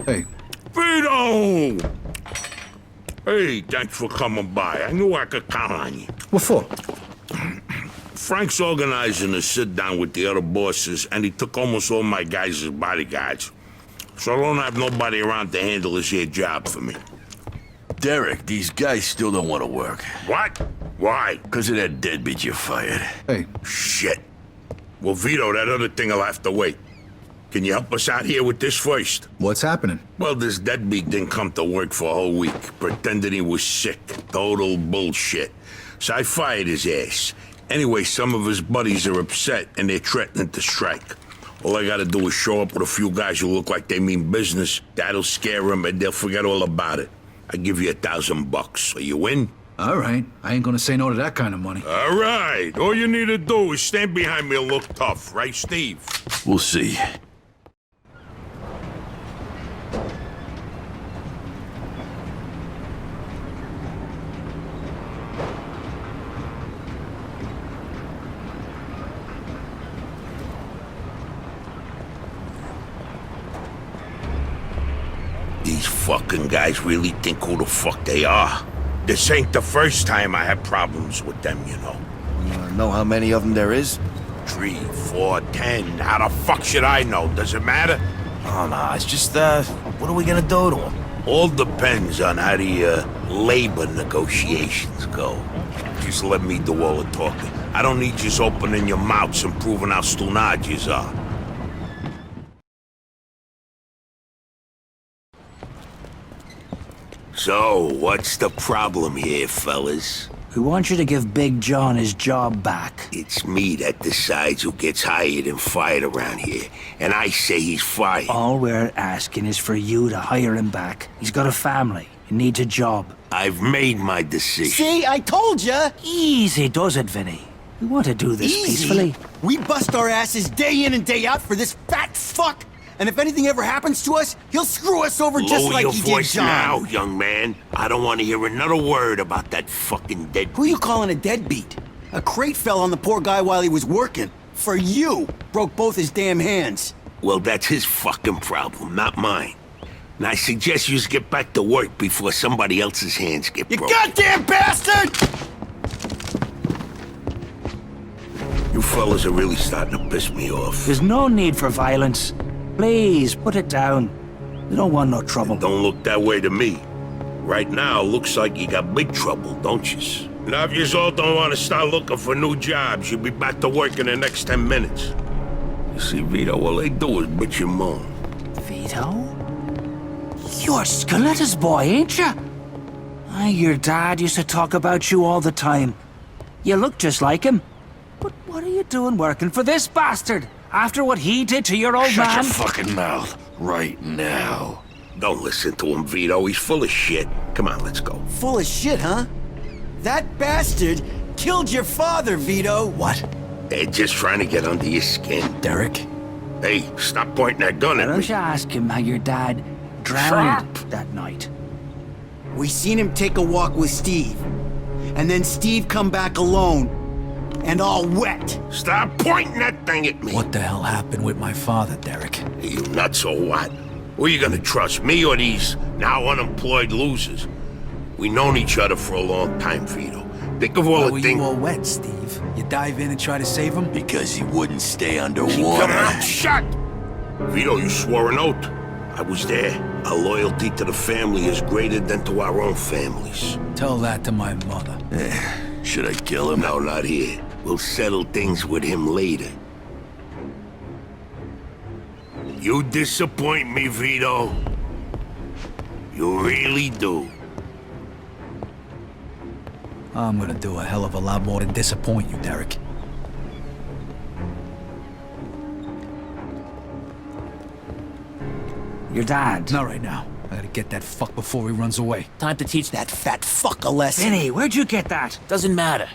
Hey. Vito! Hey, thanks for coming by. I knew I could count on you. What for? Frank's organizing a sit-down with the other bosses, and he took almost all my guys as bodyguards. So I don't have nobody around to handle this here job for me. Derek, these guys still don't want to work. What? Why? Because of that deadbeat you fired. Hey. Shit. Well, Vito, that other thing will have to wait. Can you help us out here with this first? What's happening? Well, this deadbeat didn't come to work for a whole week, pretending he was sick. Total bullshit. So I fired his ass. Anyway, some of his buddies are upset, and they're threatening to strike. All I gotta do is show up with a few guys who look like they mean business. That'll scare them, and they'll forget all about it. I give you $1,000. Are you in? All right. I ain't gonna say no to that kind of money. All right. All you need to do is stand behind me and look tough, right, Steve? We'll see. These fucking guys really think who the fuck they are. This ain't the first time I had problems with them, you know. Know how many of them there is? 3, 4, 10. How the fuck should I know? Does it matter? Oh, no, it's just, what are we gonna do to them? All depends on how the, labor negotiations go. Just let me do all the talking. I don't need you opening your mouths and proving how stunad yous are. So, what's the problem here, fellas? We want you to give Big John his job back. It's me that decides who gets hired and fired around here, and I say he's fired. All we're asking is for you to hire him back. He's got a family. He needs a job. I've made my decision. See, I told ya! Easy does it, Vinny. We want to do this peacefully. We bust our asses day in and day out for this fat fuck! And if anything ever happens to us, he'll screw us over just Lower like your he did voice John. now, young man. I don't want to hear another word about that fucking dead. Who you calling a deadbeat? A crate fell on the poor guy while he was working. For you, broke both his damn hands. Well, that's his fucking problem, not mine. And I suggest you get back to work before somebody else's hands get You broken. goddamn bastard! You fellas are really starting to piss me off. There's no need for violence. Please, put it down. We don't want no trouble. Don't look that way to me. Right now, looks like you got big trouble, don't yous? Now, if yous all don't want to start looking for new jobs, you'll be back to work in the next 10 minutes. You see, Vito, all they do is bitch and moan. Vito? You're Scoletta's boy, ain't you? Your dad used to talk about you all the time. You look just like him. But what are you doing working for this bastard? After what he did to your old man? Shut your fucking mouth right now. Don't listen to him, Vito. He's full of shit. Come on, let's go. Full of shit, huh? That bastard killed your father, Vito. What? They're just trying to get under your skin. Derek? Hey, stop pointing that gun Why at don't me. you ask him how your dad drowned that night? We seen him take a walk with Steve. And then Steve come back alone. And all wet. Stop pointing that thing at me. What the hell happened with my father, Derek? Are you nuts or what? Who are you gonna trust, me or these now unemployed losers? We known each other for a long time, Vito. Think of all Why the were things... you all wet, Steve? You dive in and try to save him? Because he wouldn't stay Keep underwater. your mouth shut! Vito, you swore an oath. I was there. Our loyalty to the family is greater than to our own families. Tell that to my mother. Should I kill him? No, not here. We'll settle things with him later. You disappoint me, Vito. You really do. I'm gonna do a hell of a lot more than disappoint you, Derek. Your dad. Not right now. I gotta get that fuck before he runs away. Time to teach that fat fuck a lesson. Vinny, where'd you get that? Doesn't matter.